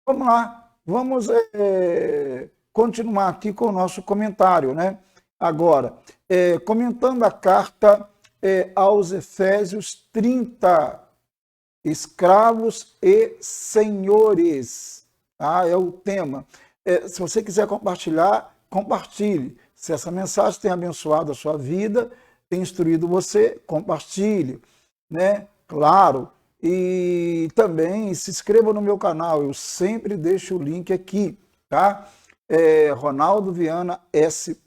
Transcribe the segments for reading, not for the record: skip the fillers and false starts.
Vamos lá, vamos continuar aqui com o nosso comentário, né? Agora, comentando a carta aos Efésios 30, escravos e senhores, tá? É o tema. Se você quiser compartilhar, compartilhe. Se essa mensagem tem abençoado a sua vida, tem instruído você, compartilhe, né? Claro. E também se inscreva no meu canal, eu sempre deixo o link aqui, tá? Ronaldo Viana S.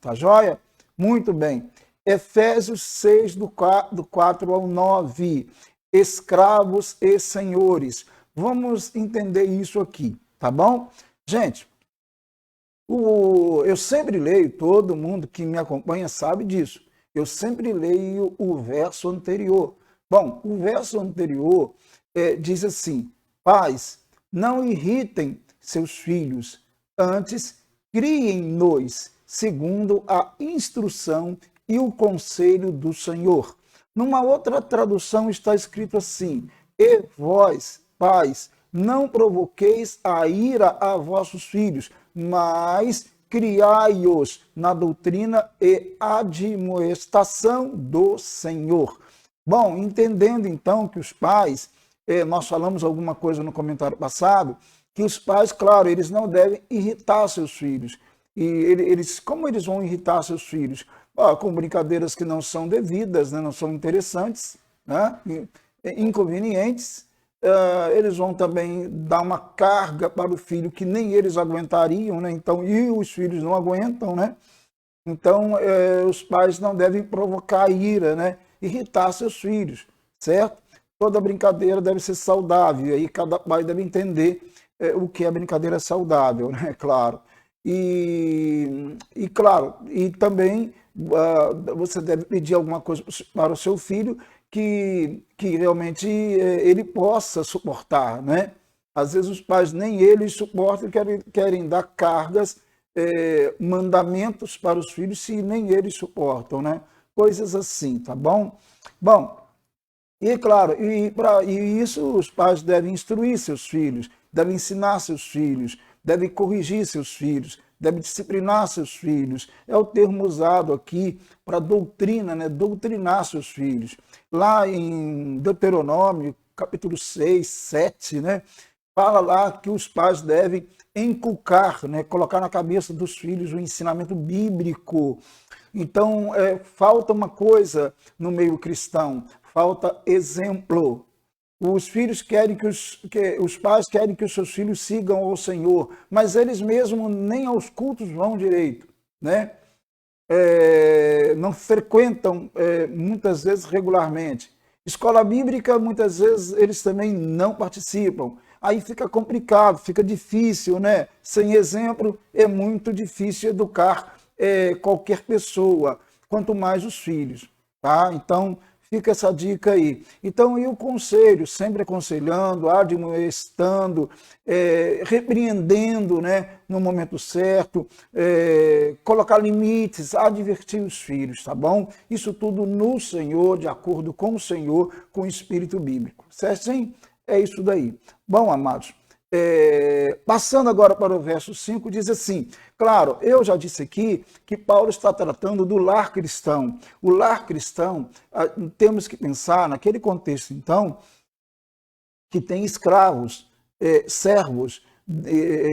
Tá joia? Muito bem. Efésios 6, do 4 ao 9. Escravos e senhores. Vamos entender isso aqui, tá bom? Gente, eu sempre leio, todo mundo que me acompanha sabe disso. Eu sempre leio o verso anterior. Bom, o verso anterior diz assim: pais, não irritem seus filhos, antes criem-nos segundo a instrução e o conselho do Senhor. Numa outra tradução está escrito assim: e vós, pais, não provoqueis a ira a vossos filhos, mas criai-os na doutrina e admoestação do Senhor. Bom, entendendo então que os pais, nós falamos alguma coisa no comentário passado, que os pais, claro, eles não devem irritar seus filhos. E como eles vão irritar seus filhos? Com brincadeiras que não são devidas, né, não são interessantes, né, inconvenientes. Eles vão também dar uma carga para o filho que nem eles aguentariam, né? Então, e os filhos não aguentam, né? Então, os pais não devem provocar ira, né? Irritar seus filhos, certo? Toda brincadeira deve ser saudável, e aí cada pai deve entender o que é brincadeira saudável, né? Claro. Claro, e também você deve pedir alguma coisa para o seu filho que realmente ele possa suportar, né? Às vezes os pais nem eles suportam, querem dar cargas, mandamentos para os filhos, se nem eles suportam, né? Coisas assim, tá bom? Bom, e claro, e isso os pais devem instruir seus filhos, devem ensinar seus filhos, devem corrigir seus filhos, devem disciplinar seus filhos. É o termo usado aqui para doutrina, né? Doutrinar seus filhos. Lá em Deuteronômio, capítulo 6, 7, né? Fala lá que os pais devem inculcar, né? Colocar na cabeça dos filhos o ensinamento bíblico. Então, falta uma coisa no meio cristão, falta exemplo. Os filhos querem os pais querem que os seus filhos sigam ao Senhor, mas eles mesmos nem aos cultos vão direito, né? Não frequentam muitas vezes regularmente. Escola bíblica, muitas vezes, eles também não participam. Aí fica complicado, fica difícil, né? Sem exemplo, é muito difícil educar qualquer pessoa, quanto mais os filhos, tá? Então, fica essa dica aí. Então, e o conselho, sempre aconselhando, admoestando, repreendendo, né, no momento certo, colocar limites, advertir os filhos, tá bom? Isso tudo no Senhor, de acordo com o Senhor, com o Espírito Bíblico. Certo? Sim? É isso daí. Bom, amados, passando agora para o verso 5, diz assim: claro, eu já disse aqui que Paulo está tratando do lar cristão. O lar cristão, temos que pensar naquele contexto, então, que tem escravos, servos.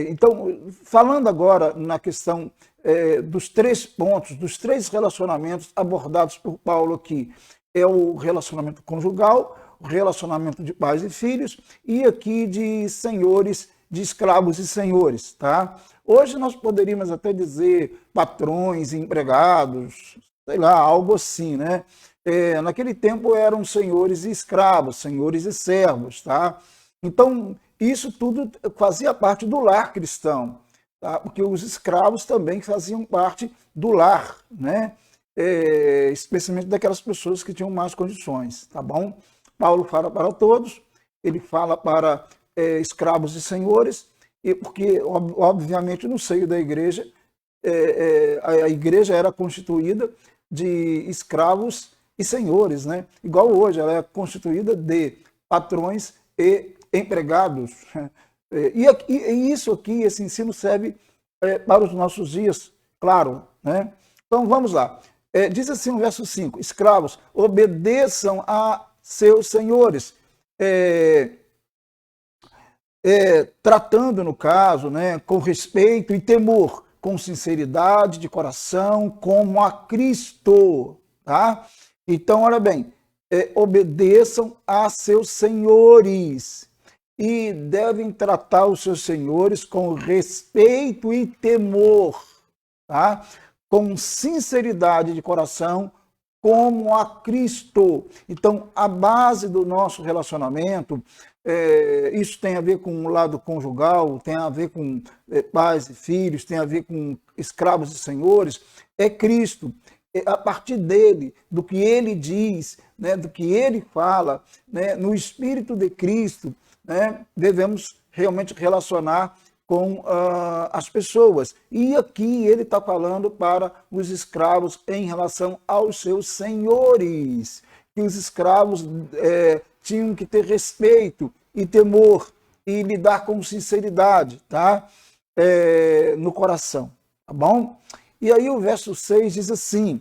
Então, falando agora na questão dos 3 pontos, dos 3 relacionamentos abordados por Paulo aqui, é o relacionamento conjugal, o relacionamento de pais e filhos, e aqui de senhores, de escravos e senhores, tá? Hoje nós poderíamos até dizer patrões, empregados, sei lá, algo assim, né? Naquele tempo eram senhores e escravos, senhores e servos, tá? Então, isso tudo fazia parte do lar cristão, tá? Porque os escravos também faziam parte do lar, né? Especialmente daquelas pessoas que tinham mais condições, tá bom? Paulo fala para todos, ele fala para escravos e senhores, e porque, obviamente, no seio da igreja, a igreja era constituída de escravos e senhores, né? Igual hoje, ela é constituída de patrões e empregados. E isso aqui, esse ensino serve para os nossos dias, claro, né? Então vamos lá. Diz assim no verso 5: escravos, obedeçam a seus senhores. Tratando, no caso, né, com respeito e temor, com sinceridade de coração, como a Cristo. Tá? Então, olha bem, obedeçam a seus senhores e devem tratar os seus senhores com respeito e temor, tá? Com sinceridade de coração, como a Cristo. Então, a base do nosso relacionamento, isso tem a ver com o lado conjugal, tem a ver com pais e filhos, tem a ver com escravos e senhores, é Cristo. A partir dele, do que ele diz, né, do que ele fala, né, no Espírito de Cristo, né, devemos realmente relacionar com as pessoas. E aqui ele está falando para os escravos em relação aos seus senhores, que os escravos tinham que ter respeito e temor e lidar com sinceridade, tá? No coração, tá bom? E aí o verso 6 diz assim,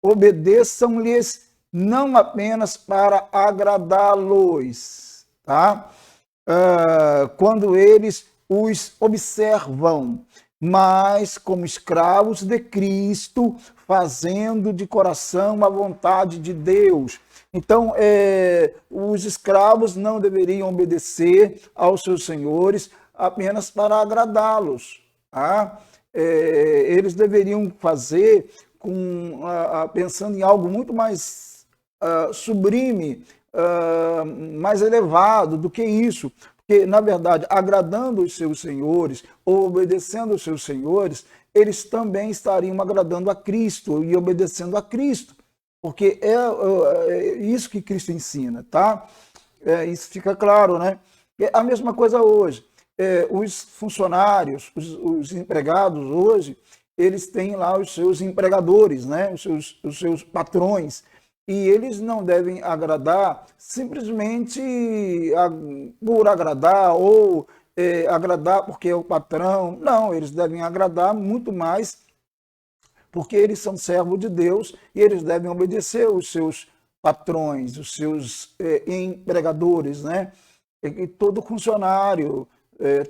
obedeçam-lhes não apenas para agradá-los, tá? Quando eles os observam, mas como escravos de Cristo, fazendo de coração a vontade de Deus. Então, os escravos não deveriam obedecer aos seus senhores apenas para agradá-los. Tá? Eles deveriam fazer pensando em algo muito mais sublime, mais elevado do que isso. Porque, na verdade, agradando os seus senhores ou obedecendo os seus senhores, eles também estariam agradando a Cristo e obedecendo a Cristo. Porque é isso que Cristo ensina, tá? Isso fica claro, né? É a mesma coisa hoje. Os funcionários, os empregados hoje, eles têm lá os seus empregadores, né? Os seus patrões. E eles não devem agradar simplesmente por agradar ou agradar porque é o patrão. Não, eles devem agradar muito mais porque eles são servos de Deus e eles devem obedecer os seus patrões, os seus empregadores, né? E todo funcionário,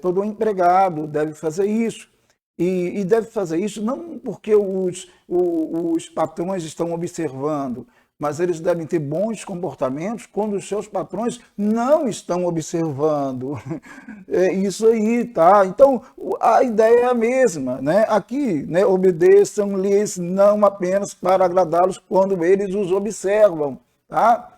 todo empregado deve fazer isso. E deve fazer isso não porque os patrões estão observando, mas eles devem ter bons comportamentos quando os seus patrões não estão observando. É isso aí, tá? Então, a ideia é a mesma, né? Aqui, né? Obedeçam-lhes não apenas para agradá-los quando eles os observam, tá?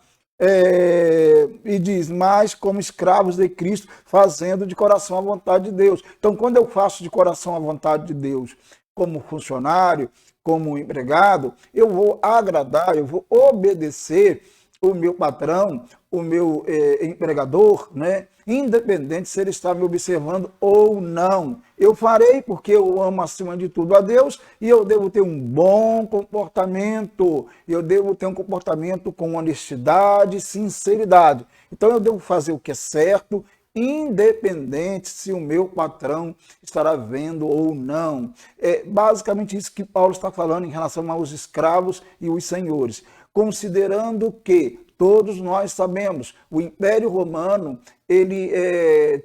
E diz, mas como escravos de Cristo, fazendo de coração a vontade de Deus. Então, quando eu faço de coração a vontade de Deus, como funcionário, como empregado, eu vou agradar, eu vou obedecer o meu patrão, o meu empregador, né? Independente se ele está me observando ou não. Eu farei porque eu amo acima de tudo a Deus e eu devo ter um bom comportamento, eu devo ter um comportamento com honestidade e sinceridade. Então eu devo fazer o que é certo, independente se o meu patrão estará vendo ou não. É basicamente isso que Paulo está falando em relação aos escravos e os senhores. Considerando que todos nós sabemos, o Império Romano ele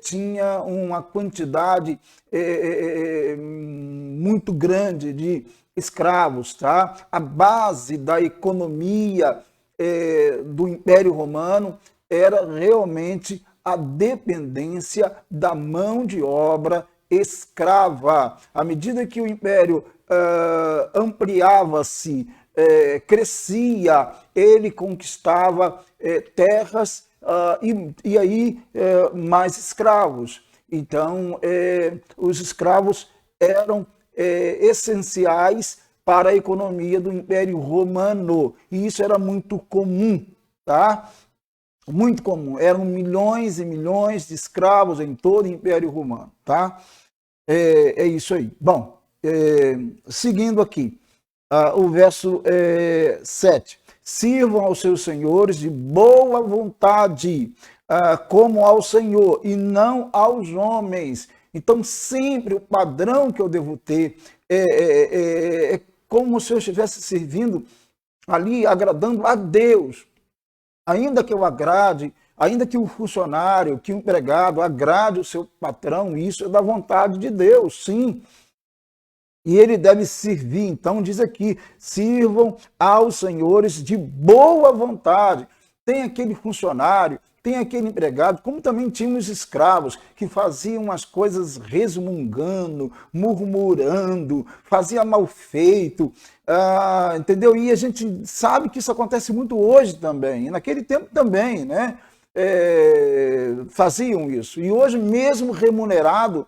tinha uma quantidade muito grande de escravos, tá? A base da economia do Império Romano era realmente a dependência da mão de obra escrava. À medida que o Império ampliava-se, crescia, ele conquistava terras e aí mais escravos. Então, os escravos eram essenciais para a economia do Império Romano, e isso era muito comum, tá? Muito comum. Eram milhões e milhões de escravos em todo o Império Romano, tá? É isso aí. Bom, seguindo aqui, o verso 7. Sirvam aos seus senhores de boa vontade, como ao Senhor e não aos homens. Então, sempre o padrão que eu devo ter é como se eu estivesse servindo ali, agradando a Deus. Ainda que eu agrade, ainda que o funcionário, que o empregado agrade o seu patrão, isso é da vontade de Deus, sim. E ele deve servir, então diz aqui, sirvam aos senhores de boa vontade. Tem aquele funcionário, tem aquele empregado, como também tinha os escravos, que faziam as coisas resmungando, murmurando, fazia mal feito, entendeu? E a gente sabe que isso acontece muito hoje também, e naquele tempo também, né? Faziam isso. E hoje, mesmo remunerado,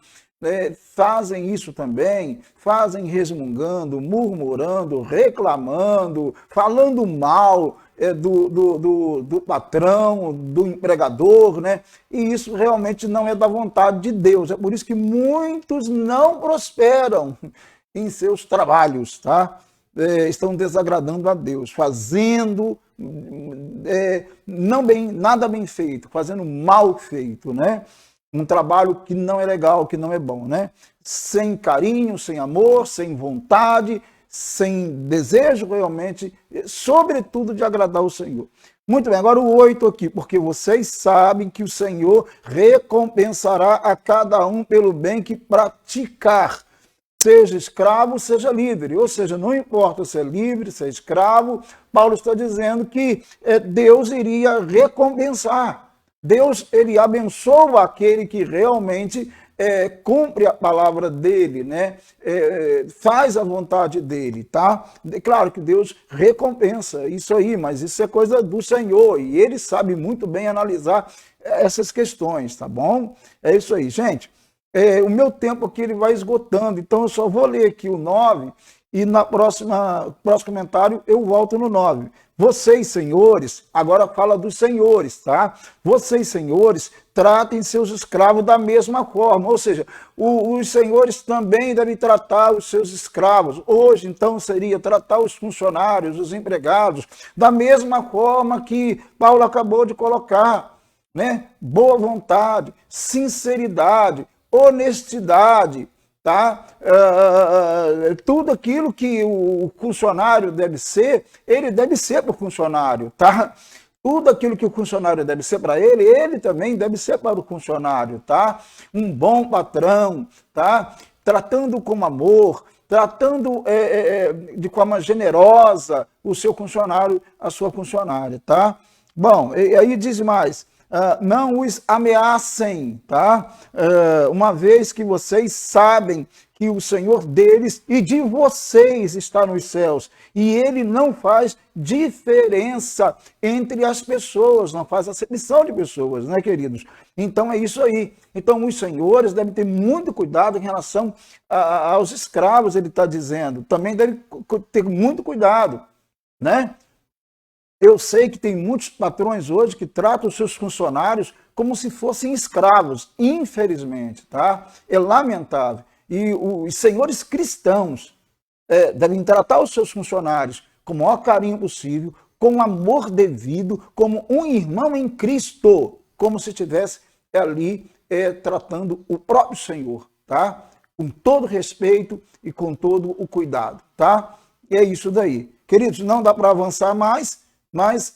fazem isso também, fazem resmungando, murmurando, reclamando, falando mal do patrão, do empregador, né? E isso realmente não é da vontade de Deus. É por isso que muitos não prosperam em seus trabalhos, tá? Estão desagradando a Deus, fazendo nada bem feito, fazendo mal feito, né? Um trabalho que não é legal, que não é bom, né? Sem carinho, sem amor, sem vontade, sem desejo realmente, sobretudo de agradar o Senhor. Muito bem, agora o 8 aqui, porque vocês sabem que o Senhor recompensará a cada um pelo bem que praticar, seja escravo, seja livre, ou seja, não importa se é livre, se é escravo, Paulo está dizendo que Deus iria recompensar. Deus, ele abençoa aquele que realmente cumpre a palavra dele, né? Faz a vontade dele, tá? Claro que Deus recompensa isso aí, mas isso é coisa do Senhor e ele sabe muito bem analisar essas questões, tá bom? É isso aí, gente. O meu tempo aqui ele vai esgotando, então eu só vou ler aqui o 9 e na próximo comentário eu volto no 9. Vocês, senhores, agora fala dos senhores, tá? Vocês, senhores, tratem seus escravos da mesma forma, ou seja, os senhores também devem tratar os seus escravos. Hoje, então, seria tratar os funcionários, os empregados, da mesma forma que Paulo acabou de colocar, né? Boa vontade, sinceridade, honestidade, tá? Tudo aquilo que o funcionário deve ser, ele deve ser para o funcionário, tá? Tudo aquilo que o funcionário deve ser para ele também deve ser para o funcionário, tá? Um bom patrão, tá? Tratando com amor, tratando de forma generosa o seu funcionário, a sua funcionária, tá? Bom, e aí diz mais, não os ameacem, tá? Uma vez que vocês sabem que o Senhor deles e de vocês está nos céus, e ele não faz diferença entre as pessoas, não faz acepção de pessoas, né, queridos? Então é isso aí. Então os senhores devem ter muito cuidado em relação aos escravos, ele está dizendo. Também devem ter muito cuidado, né? Eu sei que tem muitos patrões hoje que tratam os seus funcionários como se fossem escravos, infelizmente, tá? É lamentável. E os senhores cristãos devem tratar os seus funcionários com o maior carinho possível, com amor devido, como um irmão em Cristo, como se estivesse ali tratando o próprio Senhor, tá? Com todo respeito e com todo o cuidado, tá? E é isso daí. Queridos, não dá para avançar mais, mas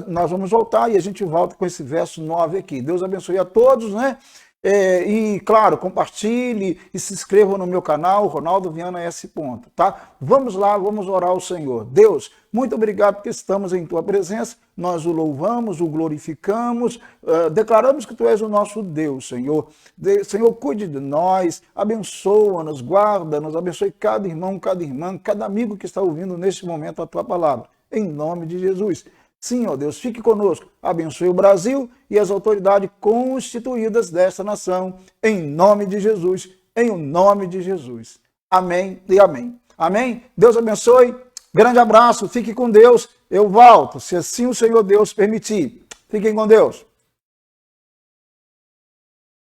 nós vamos voltar e a gente volta com esse verso 9 aqui. Deus abençoe a todos, né? E, claro, compartilhe e se inscreva no meu canal, Ronaldo Viana S. Tá? Vamos lá, vamos orar ao Senhor. Deus, muito obrigado porque estamos em Tua presença, nós o louvamos, o glorificamos, declaramos que Tu és o nosso Deus, Senhor. Senhor, cuide de nós, abençoa-nos, guarda-nos, abençoe cada irmão, cada irmã, cada amigo que está ouvindo neste momento a Tua palavra. Em nome de Jesus. Sim, ó Deus, fique conosco, abençoe o Brasil e as autoridades constituídas desta nação, em nome de Jesus, em nome de Jesus. Amém e amém. Amém? Deus abençoe, grande abraço, fique com Deus, eu volto, se assim o Senhor Deus permitir. Fiquem com Deus.